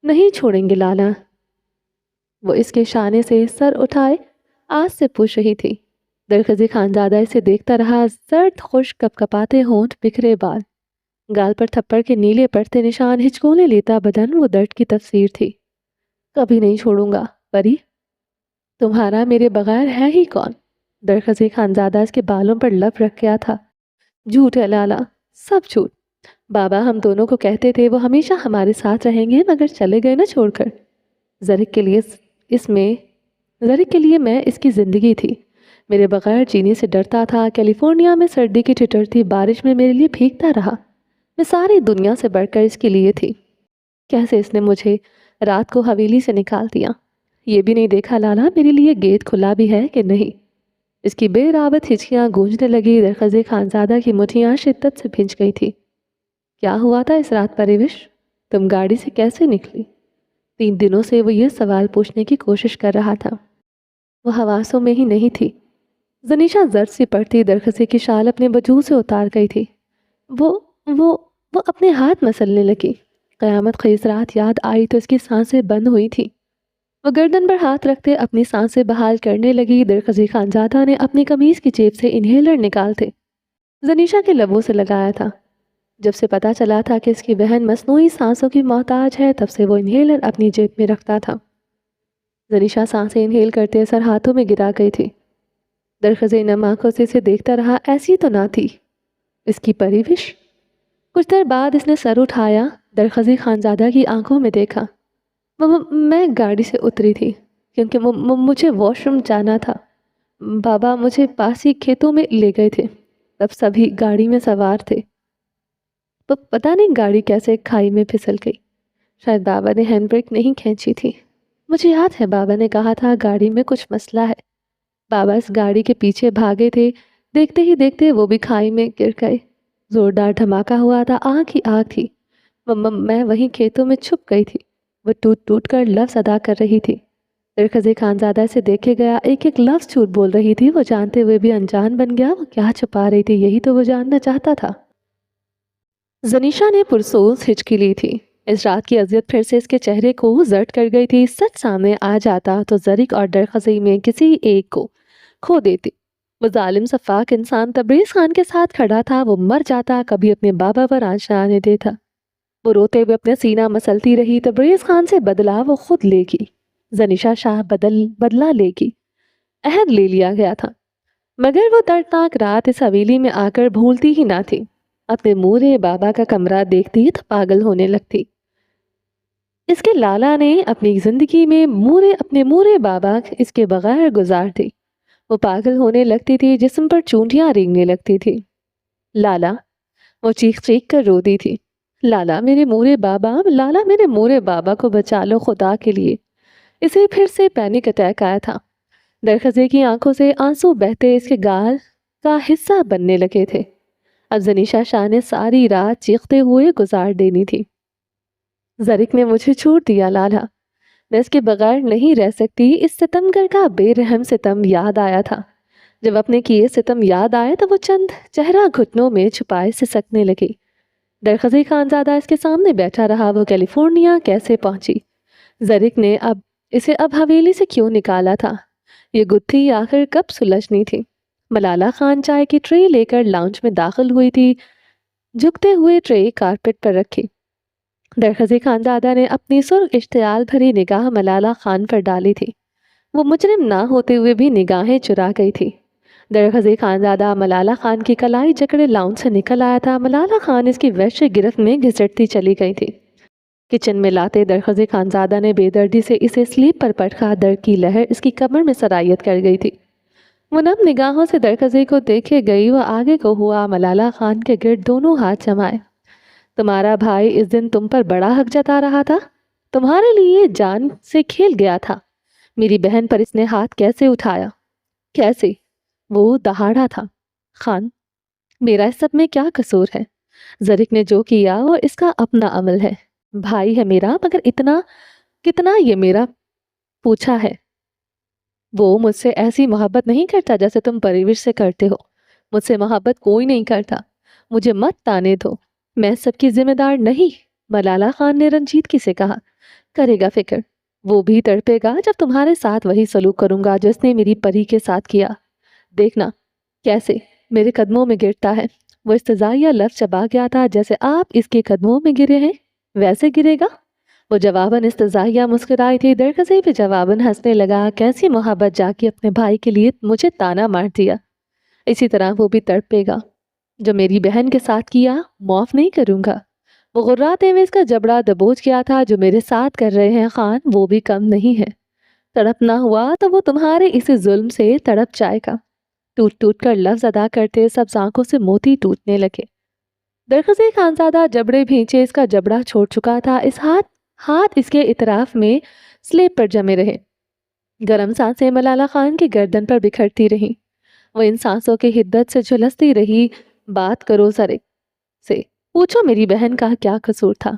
نہیں چھوڑیں گے لالا۔ وہ اس کے شانے سے سر اٹھائے آس سے پوچھ رہی تھی۔ درخزے خانزادہ اسے دیکھتا رہا۔ زرد خشک کپ کپاتے ہونٹ، بکھرے بال، گال پر تھپڑ کے نیلے پڑتے نشان، ہچکولے لیتا بدن، وہ درد کی تفسیر تھی۔ کبھی نہیں چھوڑوں گا پری، تمہارا میرے بغیر ہے ہی کون؟ درخزے خانزادہ اس کے بالوں پر لب رکھ گیا تھا۔ جھوٹ ہے لالا، سب جھوٹ۔ بابا ہم دونوں کو کہتے تھے وہ ہمیشہ ہمارے ساتھ رہیں گے، مگر چلے گئے نا چھوڑ کر۔ زرق کے لیے میں اس کی زندگی تھی، میرے بغیر جینے سے ڈرتا تھا۔ کیلیفورنیا میں سردی کی ٹھٹر تھی، بارش میں میرے لیے بھیگتا رہا۔ میں ساری دنیا سے بڑھ کر اس کے لیے تھی۔ کیسے اس نے مجھے رات کو حویلی سے نکال دیا؟ یہ بھی نہیں دیکھا لالا میرے لیے گیٹ کھلا بھی ہے کہ نہیں۔ اس کی بے رابط ہچکیاں گونجنے لگی۔ درخزے خانزادہ کی مٹھیاں شدت سے بھنج گئی تھی۔ کیا ہوا تھا اس رات پریوش؟ تم گاڑی سے کیسے نکلی؟ 3 دنوں سے وہ یہ سوال پوچھنے کی کوشش کر رہا تھا۔ وہ حواسوں میں ہی نہیں تھی۔ زنیشا زرد سی پڑتی درخزے کی شال اپنے وجود سے اتار گئی تھی۔ وہ اپنے ہاتھ مسلنے لگی۔ قیامت خیز رات یاد آئی تو اس کی سانسیں بند ہوئی تھی۔ وہ گردن پر ہاتھ رکھتے اپنی سانسیں بحال کرنے لگی۔ درخزے خانزادہ نے اپنی قمیض کی جیب سے انہیلر نکالتے زنیشا کے لبوں سے لگایا تھا۔ جب سے پتا چلا تھا کہ اس کی بہن مصنوعی سانسوں کی محتاج ہے، تب سے وہ انہیلر اپنی جیب میں رکھتا تھا۔ زنیشا سانسیں انہیل کرتے سر ہاتھوں میں گرا گئی تھی۔ درخزے نم آنکھوں سے اسے دیکھتا رہا۔ ایسی تو نہ تھی اس کی پریوش۔ کچھ دیر بعد اس نے سر اٹھایا، درخزے خانزادہ کی آنکھوں میں دیکھا۔ میں گاڑی سے اتری تھی کیونکہ مجھے واش روم جانا تھا۔ بابا مجھے پاسی کھیتوں میں لے گئے تھے، تب سبھی گاڑی میں سوار تھے۔ پتہ نہیں گاڑی کیسے کھائی میں پھسل گئی۔ شاید بابا نے ہینڈ بریک نہیں کھینچی تھی۔ مجھے یاد ہے بابا نے کہا تھا گاڑی میں کچھ مسئلہ ہے۔ بابا اس گاڑی کے پیچھے بھاگے تھے، دیکھتے ہی دیکھتے وہ بھی کھائی میں گر گئے۔ زوردار دھماکہ ہوا تھا، آگ ہی آگ تھی۔ میں وہیں کھیتوں میں چھپ گئی تھی۔ وہ ٹوٹ ٹوٹ کر لفظ ادا کر رہی تھی۔ درخزے خانزادہ سے دیکھے گیا، ایک ایک لفظ جھوٹ بول رہی تھی۔ وہ جانتے ہوئے بھی انجان بن گیا۔ وہ کیا چھپا رہی تھی، یہی تو وہ جاننا چاہتا تھا۔ زنیشا نے پرسوز ہچکی لی تھی۔ اس رات کی اذیت پھر سے اس کے چہرے کو زرد کر گئی تھی۔ سچ سامنے آ جاتا تو زرق اور درخزے میں کسی ایک کو کھو دیتی۔ وہ ظالم سفاک انسان تبریز خان کے ساتھ کھڑا تھا۔ وہ مر جاتا، کبھی اپنے بابا پر آنچ نہ آنے دیتا۔ وہ روتے ہوئے اپنے سینہ مسلتی رہی۔ تبریز خان سے بدلہ وہ خود لے گی، زنیشا شاہ بدلہ لے گی، عہد لے لیا گیا تھا۔ مگر وہ دردناک رات اس حویلی میں آ کر بھولتی ہی نہ تھی۔ اپنے مورے بابا کا کمرہ دیکھتی تو پاگل ہونے لگتی۔ اس کے لالا نے اپنی زندگی میں اپنے مورے بابا اس کے بغیر گزار دی۔ وہ پاگل ہونے لگتی تھی، جسم پر چونٹیاں رینگنے لگتی تھی۔ لالا، وہ چیخ چیخ کر روتی تھی۔ لالا میرے مورے بابا، لالا میرے مورے بابا کو بچا لو خدا کے لیے۔ اسے پھر سے پینک اٹیک آیا تھا۔ درخزے کی آنکھوں سے آنسو بہتے اس کے گال کا حصہ بننے لگے تھے۔ اب زنیشا شاہ نے ساری رات چیختے ہوئے گزار دینی تھی۔ زرق نے مجھے چھوڑ دیا لالا، میں اس کے بغیر نہیں رہ سکتی۔ اس ستمگر کا بے رحم ستم یاد آیا تھا۔ جب اپنے کیے ستم یاد آئے تو وہ چند چہرہ گھٹنوں میں چھپائے سسکنے لگی۔ درخزے خانزادہ اس کے سامنے بیٹھا رہا۔ وہ کیلیفورنیا کیسے پہنچی؟ زرق نے اسے اب حویلی سے کیوں نکالا تھا؟ یہ گتھی آخر کب سلجھنی تھی؟ ملالہ خان چائے کی ٹرے لے کر لاؤنج میں داخل ہوئی تھی، جھکتے ہوئے ٹرے کارپٹ پر رکھی۔ درخزی خانزادہ نے اپنی سرخ اشتعال بھری نگاہ ملالہ خان پر ڈالی تھی۔ وہ مجرم نہ ہوتے ہوئے بھی نگاہیں چرا گئی تھی۔ درخزی خانزادہ ملالہ خان کی کلائی جکڑے لاؤنج سے نکل آیا تھا۔ ملالہ خان اس کی وحشی گرفت میں گھسٹتی چلی گئی تھی۔ کچن میں لاتے درخزی خانزادہ نے بے دردی سے اسے سلیپ پر پٹکا، درد کی لہر اس کی کمر میں سرایت کر گئی تھی۔ وہ نم نگاہوں سے درخزی کو دیکھے گئی، وہ آگے کو ہوا، ملالہ خان کے گرد دونوں ہاتھ جمائے۔ تمہارا بھائی اس دن تم پر بڑا حق جتا رہا تھا، تمہارے لیے جان سے کھیل گیا تھا۔ میری بہن پر اس نے ہاتھ کیسے اٹھایا؟ کیسے؟ وہ دہاڑا تھا۔ خان، میرا اس سب میں کیا قصور ہے؟ زرک نے جو کیا وہ اس کا اپنا عمل ہے۔ بھائی ہے میرا، مگر اتنا کتنا یہ میرا پوچھا ہے۔ وہ مجھ سے ایسی محبت نہیں کرتا جیسے تم پرورش سے کرتے ہو۔ مجھ سے محبت کوئی نہیں کرتا، مجھے مت تانے دو، میں سب کی ذمہ دار نہیں۔ ملالہ خان نے رنجیدگی سے کہا۔ کرے گا فکر، وہ بھی تڑپے گا جب تمہارے ساتھ وہی سلوک کروں گا جو اس نے میری پری کے ساتھ کیا۔ دیکھنا کیسے میرے قدموں میں گرتا ہے۔ وہ استزائیہ لفظ چبا گیا تھا۔ جیسے آپ اس کے قدموں میں گرے ہیں ویسے گرے گا۔ وہ جواباً استزائیہ مسکرائی تھی۔ درخزی بھی جواباً ہنسنے لگا۔ کیسی محبت جا کے اپنے بھائی کے لیے مجھے تانا مار دیا۔ اسی طرح وہ بھی تڑپے گا۔ جو میری بہن کے ساتھ کیا معاف نہیں کروں گا۔ وہ غراتے ہوئے اس کا جبڑا دبوچ گیا تھا۔ جو میرے ساتھ کر رہے ہیں خان، وہ بھی کم نہیں ہے۔ تڑپ نہ ہوا تو وہ تمہارے اسی ظلم سے تڑپ جائے گا۔ ٹوٹ ٹوٹ کر لفظ ادا کرتے سب آنکھوں سے موتی ٹوٹنے لگے۔ درخزی خانزادہ جبڑے بھینچے اس کا جبڑا چھوڑ چکا تھا۔ اس ہاتھ اس کے اطراف میں سلیب پر جمے رہے۔ گرم سانسیں ملالہ خان کی گردن پر بکھرتی رہیں۔ وہ ان سانسوں کی حدت سے جھلستی رہی۔ بات کرو زرک سے، پوچھو میری بہن کا کیا قصور تھا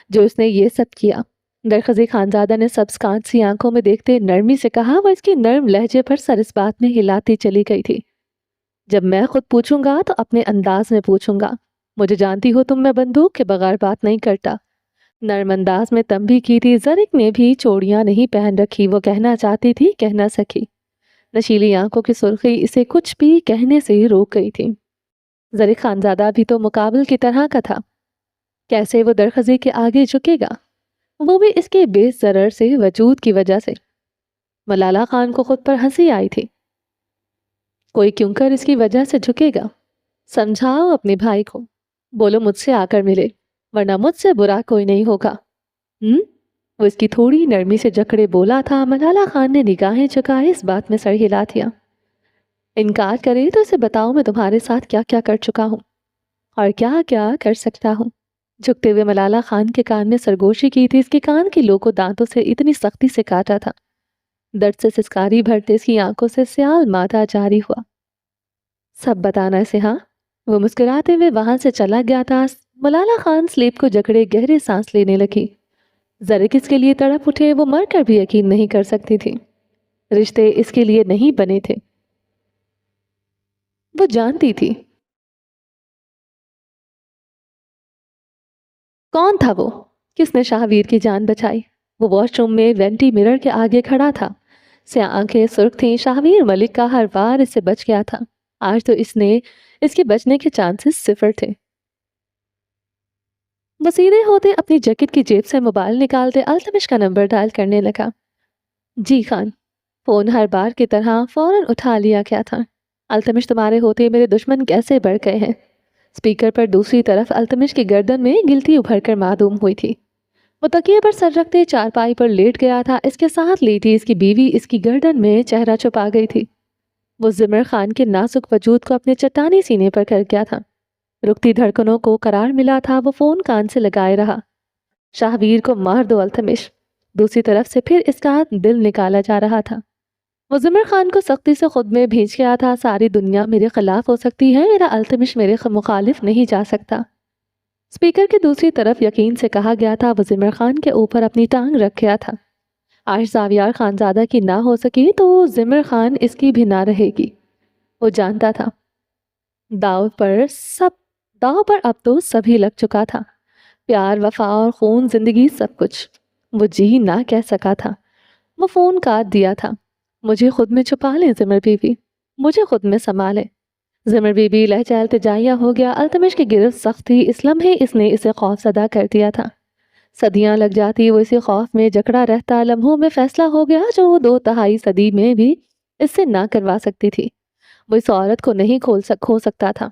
جو اس نے یہ سب کیا۔ درخزی خانزادہ نے سبز کانچ سی آنکھوں میں دیکھتے نرمی سے کہا۔ وہ اس کی نرم لہجے پر سر اس بات میں ہلاتی چلی گئی تھی۔ جب میں خود پوچھوں گا تو اپنے انداز میں پوچھوں گا۔ مجھے جانتی ہو تم، میں بندوق کے بغیر بات نہیں کرتا۔ نرم انداز میں تنبیہ کی تھی۔ زرک نے بھی چوڑیاں نہیں پہن رکھی، وہ کہنا چاہتی تھی کہہ نہ سکی۔ نشیلی آنکھوں کی سرخی اسے کچھ بھی کہنے سے روک گئی تھی۔ زرک خانزادہ بھی تو مقابل کی طرح کا تھا، کیسے وہ درخزی کے آگے جھکے گا؟ وہ بھی اس کے بے ضرر سے وجود کی وجہ سے۔ ملالہ خان کو خود پر ہنسی آئی تھی۔ کوئی کیوں کر اس کی وجہ سے جھکے گا؟ سمجھاؤ اپنے بھائی کو، بولو مجھ سے آ کر ملے، ورنہ مجھ سے برا کوئی نہیں ہوگا۔ وہ اس کی تھوڑی نرمی سے جکڑے بولا تھا۔ ملالہ خان نے نگاہیں جھکائے، اس بات میں سر ہلا دیا۔ انکار کرے تو اسے بتاؤ میں تمہارے ساتھ کیا کیا کر چکا ہوں اور کیا کیا کر سکتا ہوں۔ جھکتے ہوئے ملالہ خان کے کان میں سرگوشی کی تھی۔ اس کے کان کی لو کو دانتوں سے اتنی سختی سے کاٹا تھا، درد سے سسکاری بھرتے اس کی آنکھوں سے سیال مادہ جاری ہوا۔ سب بتانا اسے، ہاں؟ وہ مسکراتے ہوئے وہاں سے چلا گیا تھا۔ ملالہ خان سلیپ کو جکڑے گہرے سانس لینے لگی۔ زرک اس کے لیے تڑپ اٹھے، وہ مر کر بھی یقین نہیں کر سکتی تھی۔ رشتے اس کے لیے نہیں بنے تھے، وہ جانتی تھی۔ کون تھا وہ؟ کس نے شاہویر کی جان بچائی؟ وہ واش روم میں وینٹی مرر کے آگے کھڑا تھا۔ سیاہ آنکھیں سرخ تھیں۔ شاہویر ملک کا ہر وار اس سے بچ گیا تھا۔ آج تو اس کے بچنے کے چانسز صفر تھے۔ وہ سیدھے ہوتے اپنی جیکٹ کی جیب سے موبائل نکالتے التمش کا نمبر ڈائل کرنے لگا۔ جی خان، فون ہر بار کی طرح فوراً اٹھا لیا گیا تھا۔ التمش، تمہارے ہوتے میرے دشمن کیسے بڑھ گئے ہیں؟ اسپیکر پر دوسری طرف التمش کی گردن میں گلتی ابھر کر معدوم ہوئی تھی۔ وہ تکیے پر سر رکھتے چارپائی پر لیٹ گیا تھا۔ اس کے ساتھ لیٹی اس کی بیوی اس کی گردن میں چہرہ چھپا گئی تھی۔ وہ زمر خان کے نازک وجود کو اپنے چٹانی سینے پر کر گیا تھا۔ رکتی دھڑکنوں کو قرار ملا تھا۔ وہ فون کان سے لگائے رہا۔ شاہویر کو مار دو التمش۔ دوسری طرف سے پھر اس کا دل نکالا جا رہا تھا۔ وہ زمر خان کو سختی سے خود میں بھیج گیا تھا۔ ساری دنیا میرے خلاف ہو سکتی ہے، میرا التمش میرے مخالف نہیں جا سکتا۔ اسپیکر کی دوسری طرف یقین سے کہا گیا تھا۔ وہ زمر خان کے اوپر اپنی ٹانگ رکھ گیا تھا۔ آج زاویار خانزادہ کی نہ ہو سکی تو زمر خان اس کی بھی نہ رہے گی۔ وہ جانتا تھا داؤ پر اب تو سبھی لگ چکا تھا، پیار، وفا اور خون، زندگی، سب کچھ۔ وہ جی نہ کہہ سکا تھا۔ وہ فون کاٹ دیا تھا۔ مجھے خود میں چھپا لیں زمر بیوی، مجھے خود میں سنبھالے۔ زمر بیوی لہجہ التجائیہ ہو گیا۔ التمش کی گرفت سخت تھی۔ اس لمحے اس نے اسے خوف زدہ کر دیا تھا۔ صدیاں لگ جاتی وہ اسی خوف میں جکڑا رہتا، لمحوں میں فیصلہ ہو گیا جو وہ 2 دہائی صدی میں بھی اس سے نہ کروا سکتی تھی۔ وہ اس عورت کو نہیں کھو سکتا تھا،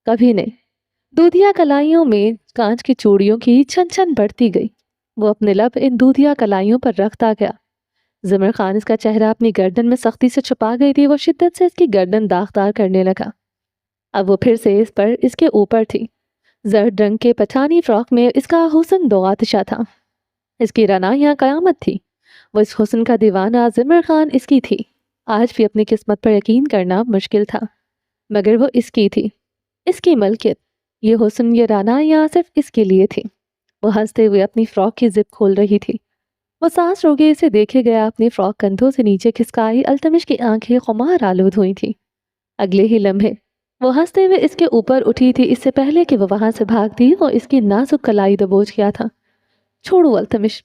کبھی نہیں۔ دودھیا کلائیوں میں کانچ کی چوڑیوں کی چھن چھن بڑھتی گئی۔ وہ اپنے لب ان دودھیا کلائیوں پر رکھتا گیا۔ زمر خان اس کا چہرہ اپنی گردن میں سختی سے چھپا گئی تھی، وہ شدت سے اس کی گردن داغدار کرنے لگا۔ اب وہ پھر سے اس کے اوپر تھی۔ زرد رنگ کے پٹھانی فراک میں اس کا حسن دو آتشہ تھا۔ اس کی رعنائیاں قیامت تھی۔ وہ اس حسن کا دیوانہ زمر خان اس کی تھی۔ آج بھی اپنی قسمت پر یقین کرنا مشکل تھا، مگر وہ اس کی تھی، اس کی ملکیت۔ یہ حسن، یہ رعنائیاں صرف اس کے لیے تھی۔ وہ ہنستے ہوئے اپنی فراک کی زپ کھول رہی تھی۔ وہ سانس روکے اسے دیکھے گیا، اپنی فراک کندھوں سے نیچے کھسکائی۔ التمش کی آنکھیں خمار آلود ہوئی تھی۔ اگلے ہی لمحے وہ ہنستے ہوئے اس کے اوپر اٹھی تھی۔ اس سے پہلے کہ وہ وہاں سے بھاگتی، وہ اس کی نازک کلائی دبوچ گیا تھا۔ چھوڑو التمش،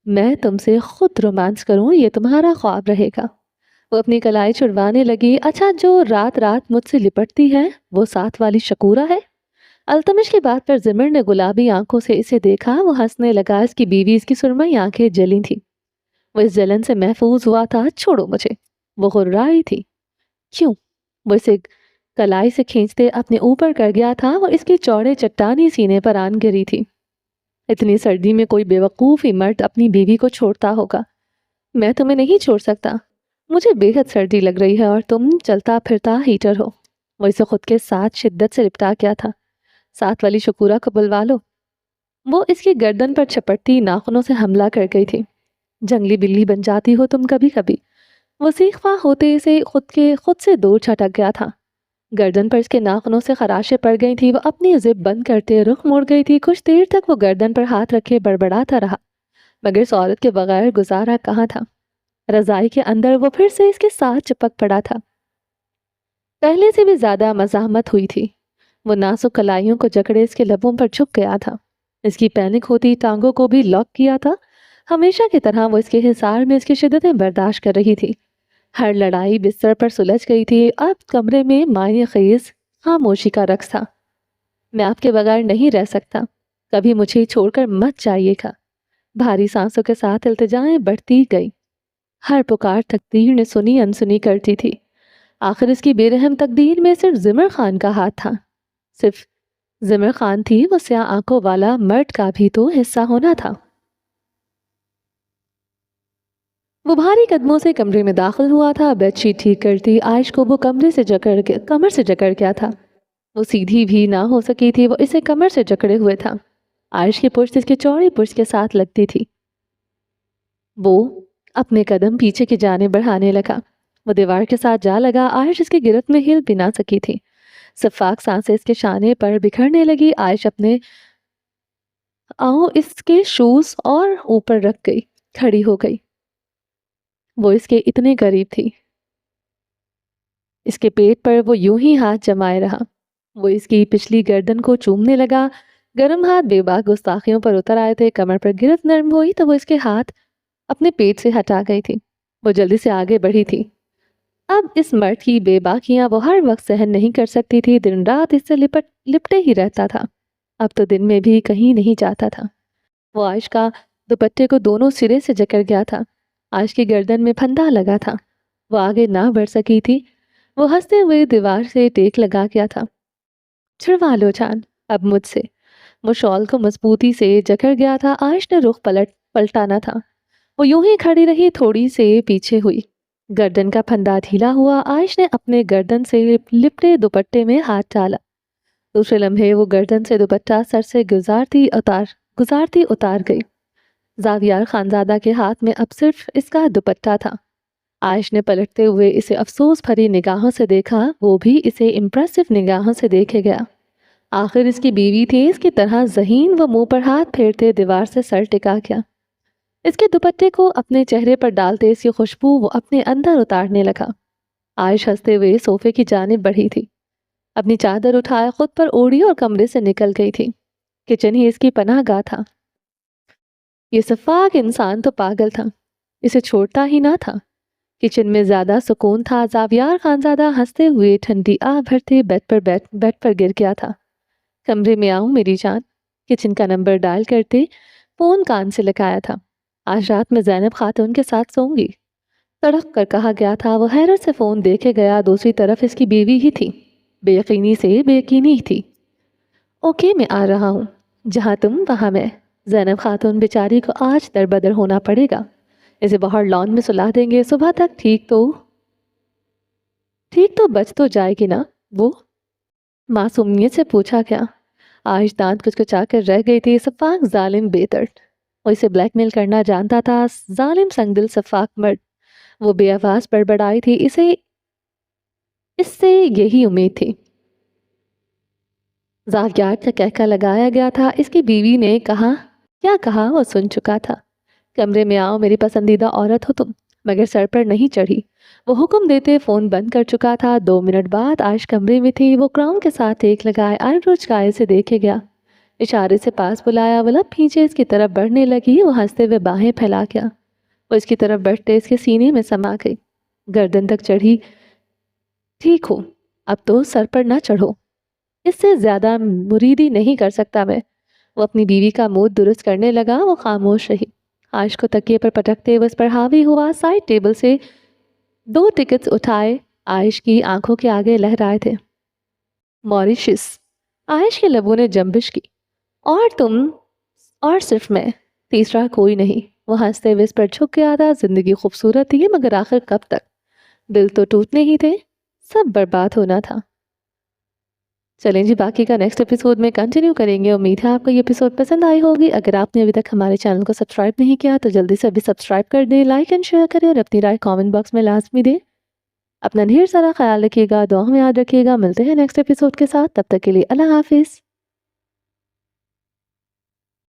میں تم سے خود رومانس کروں، یہ تمہارا خواب رہے گا۔ وہ اپنی کلائی چھڑوانے لگی۔ اچھا، جو رات رات مجھ سے لپٹتی ہے وہ ساتھ والی شکورہ ہے؟ التمش کی بات پر زمر نے گلابی آنکھوں سے اسے دیکھا۔ وہ ہنسنے لگا۔ اس کی بیوی، اس کی سرمئی آنکھیں جلی تھی۔ وہ اس جلن سے محفوظ ہوا تھا۔ چھوڑو مجھے، وہ غرائی تھی۔ کیوں؟ وہ اسے کلائی سے کھینچتے اپنے اوپر کر گیا تھا۔ وہ اس کی چوڑے چٹانی سینے پر آن گری تھی۔ اتنی سردی میں کوئی بے وقوف ہی مرد اپنی بیوی کو چھوڑتا ہوگا۔ میں تمہیں نہیں چھوڑ سکتا، مجھے بے حد سردی لگ رہی ہے اور تم چلتا پھرتا ہیٹر ہو۔ وہ اسے خود کے ساتھ شدت سے لپٹا کیا تھا۔ ساتھ والی شکورہ کو بلوا لو۔ وہ اس کی گردن پر چھپٹتی ناخنوں سے حملہ کر گئی تھی۔ جنگلی بلی بن جاتی ہو تم کبھی کبھی۔ وہ سیخ خواہ ہوتے اسے خود سے دور چھٹک گیا تھا۔ گردن پر اس کے ناخنوں سے خراشیں پڑ گئی تھی۔ وہ اپنی زپ بند کرتے رخ موڑ گئی تھی۔ کچھ دیر تک وہ گردن پر ہاتھ رکھے بڑبڑاتا رہا، مگر اس عورت کے بغیر گزارا کہاں تھا۔ رضائی کے اندر وہ پھر سے اس کے ساتھ چپک پڑا تھا۔ پہلے سے بھی زیادہ مزاحمت ہوئی تھی۔ وہ نازک کلائیوں کو جکڑے اس کے لبوں پر چھپ گیا تھا۔ اس کی پینک ہوتی ٹانگوں کو بھی لاک کیا تھا۔ ہمیشہ کی طرح وہ اس کے حصار میں اس کی شدتیں برداشت کر رہی تھی۔ ہر لڑائی بستر پر سلجھ گئی تھی۔ اب کمرے میں معنی خیز خاموشی کا رقص تھا۔ میں آپ کے بغیر نہیں رہ سکتا، کبھی مجھے چھوڑ کر مت جائیے گا۔ بھاری سانسوں کے ساتھ التجائیں بڑھتی گئی۔ ہر پکار تقدیر نے سنی انسنی کرتی تھی۔ آخر اس کی بے رحم تقدیر میں صرف زمر خان کا ہاتھ تھا۔ صرف زمر خان تھی، وہ سیاہ آنکھوں والا مرد کا بھی تو حصہ ہونا تھا۔ وہ بھاری قدموں سے کمرے میں داخل ہوا تھا۔ بیڈ شیٹ ٹھیک کرتی عائش کو وہ کمر سے جکڑ گیا تھا۔ وہ سیدھی بھی نہ ہو سکی تھی، وہ اسے کمر سے جکڑے ہوئے تھا۔ عائش کی پشت اس کی چوڑی پشت کے ساتھ لگتی تھی۔ وہ اپنے قدم پیچھے کی جانب بڑھانے لگا۔ وہ دیوار کے ساتھ جا لگا۔ عائش اس کی گرفت میں ہل بھی نہ سکی تھی۔ شفاف سانسیں اس کے شانے پر بکھرنے لگی۔ عائش اپنے اس کے شوز اور اوپر رکھ گئی، کھڑی ہو گئی۔ وہ اس کے اتنے قریب تھی۔ اس کے پیٹ پر وہ یوں ہی ہاتھ جمائے رہا۔ وہ اس کی پچھلی گردن کو چومنے لگا۔ گرم ہاتھ بے باک گستاخیوں پر اتر آئے تھے۔ کمر پر گرفت نرم ہوئی تو وہ اس کے ہاتھ اپنے پیٹ سے ہٹا گئی تھی۔ وہ جلدی سے آگے بڑھی تھی۔ اب اس مرد کی بے باکیاں وہ ہر وقت سہن نہیں کر سکتی تھی۔ دن رات اس سے لپٹے ہی رہتا تھا۔ اب تو دن میں بھی کہیں نہیں جاتا تھا۔ وہ عائش کا دوپٹے کو دونوں سرے سے جکڑ گیا تھا۔ عائش کی گردن میں پھندا لگا تھا۔ وہ آگے نہ بڑھ سکی تھی۔ وہ ہنستے ہوئے دیوار سے ٹیک لگا گیا تھا۔ چھڑوا لو جان اب مجھ سے۔ وہ شال کو مضبوطی سے جکڑ گیا تھا۔ عائش نے رخ پلٹانا تھا۔ وہ یوں ہی کھڑی رہی، تھوڑی سے پیچھے ہوئی۔ گردن کا پھندا ڈھیلا ہوا۔ عائش نے اپنے گردن سے لپٹے دوپٹے میں ہاتھ ڈالا۔ دوسرے لمحے وہ گردن سے دوپٹہ سر سے گزارتی اتار گئی۔ زاویار خانزادہ کے ہاتھ میں اب صرف اس کا دوپٹہ تھا۔ عائش نے پلٹتے ہوئے اسے افسوس بھری نگاہوں سے دیکھا۔ وہ بھی اسے امپریسو نگاہوں سے دیکھے گیا۔ آخر اس کی بیوی تھی، اس کی طرح ذہین۔ وہ منہ پر ہاتھ پھیرتے دیوار سے سر ٹکا گیا۔ اس کے دوپٹے کو اپنے چہرے پر ڈالتے اس کی خوشبو وہ اپنے اندر اتارنے لگا۔ عائش ہنستے ہوئے صوفے کی جانب بڑھی تھی۔ اپنی چادر اٹھائے خود پر اوڑھی اور کمرے سے نکل گئی تھی۔ کچن ہی اس کی پناہ گاہ تھا۔ یہ سفاک انسان تو پاگل تھا، اسے چھوڑتا ہی نہ تھا۔ کچن میں زیادہ سکون تھا۔ زاویار خانزادہ ہنستے ہوئے ٹھنڈی آہ بھرتے بیڈ پر گر گیا تھا۔ کمرے میں آؤں میری جان، کچن کا نمبر ڈائل کرتے فون کان سے لگایا تھا۔ آج رات میں زینب خاتون کے ساتھ سوں گی، تڑپ کر کہا گیا تھا۔ وہ حیرت سے فون دیکھے گیا، دوسری طرف اس کی بیوی ہی تھی۔ بے یقینی سے بے یقینی تھی۔ اوکے میں آ رہا ہوں، جہاں تم وہاں میں۔ زینب خاتون بیچاری کو آج در بدر ہونا پڑے گا۔ اسے باہر لان میں سلا دیں گے، صبح تک ٹھیک تو بچ تو جائے گی نا وہ؟ معصومیت سے پوچھا گیا۔ آج دانت کچکچا کر رہ گئی تھی۔ سفاک ظالم بے درد، وہ اسے بلیک میل کرنا جانتا تھا۔ ظالم سنگ دل سفاک مرد۔ وہ بے آواز بڑبڑائی تھی۔ اس سے یہی امید تھی۔ زاویات کا کہکا لگایا گیا تھا۔ اس کی بیوی نے کیا کہا وہ سن چکا تھا۔ کمرے میں آؤ، میری پسندیدہ عورت ہو تم، مگر سر پر نہیں چڑھی۔ وہ حکم دیتے فون بند کر چکا تھا۔ 2 منٹ بعد عائش کمرے میں تھی۔ وہ کراؤن کے ساتھ ایک لگائے آئی برو چکائے سے دیکھے گیا، اشارے سے پاس بلایا۔ وہ لب کھینچے اس کی طرف بڑھنے لگی۔ وہ ہنستے ہوئے باہیں پھیلا گیا۔ وہ اس کی طرف بڑھتے اس کے سینے میں سما گئی، گردن تک چڑھی۔ ٹھیک ہو، اب تو سر پر نہ چڑھو، اس سے زیادہ مریدی نہیں کر سکتا میں۔ وہ اپنی بیوی کا موڈ درست کرنے لگا۔ وہ خاموش رہی، عائش کو تکیے پر پٹکتے ہوئے اس پر حاوی ہوا۔ سائڈ ٹیبل سے 2 ٹکٹس اٹھائے عائش کی آنکھوں کے آگے لہرائے تھے۔ موریشس۔ عائش کے لبوں نے جنبش کی۔ اور تم، اور صرف میں، تیسرا کوئی نہیں۔ وہ ہنستے ہوئے اس پر جھک گیا تھا۔ زندگی خوبصورت تھی مگر آخر کب تک؟ دل تو ٹوٹنے ہی تھے، سب برباد ہونا تھا۔ چلیں جی، باقی کا نیکسٹ ایپیسوڈ میں کنٹینیو کریں گے۔ امید ہے آپ کو یہ ایپیسوڈ پسند آئی ہوگی۔ اگر آپ نے ابھی تک ہمارے چینل کو سبسکرائب نہیں کیا تو جلدی سے ابھی سبسکرائب کر دیں، لائک اینڈ شیئر کریں اور اپنی رائے کامنٹ باکس میں لازمی دیں۔ اپنا ڈھیر سارا خیال رکھیے گا، دعا میں یاد رکھیے گا۔ ملتے ہیں نیکسٹ ایپیسوڈ کے ساتھ، تب تک کے لیے اللہ حافظ۔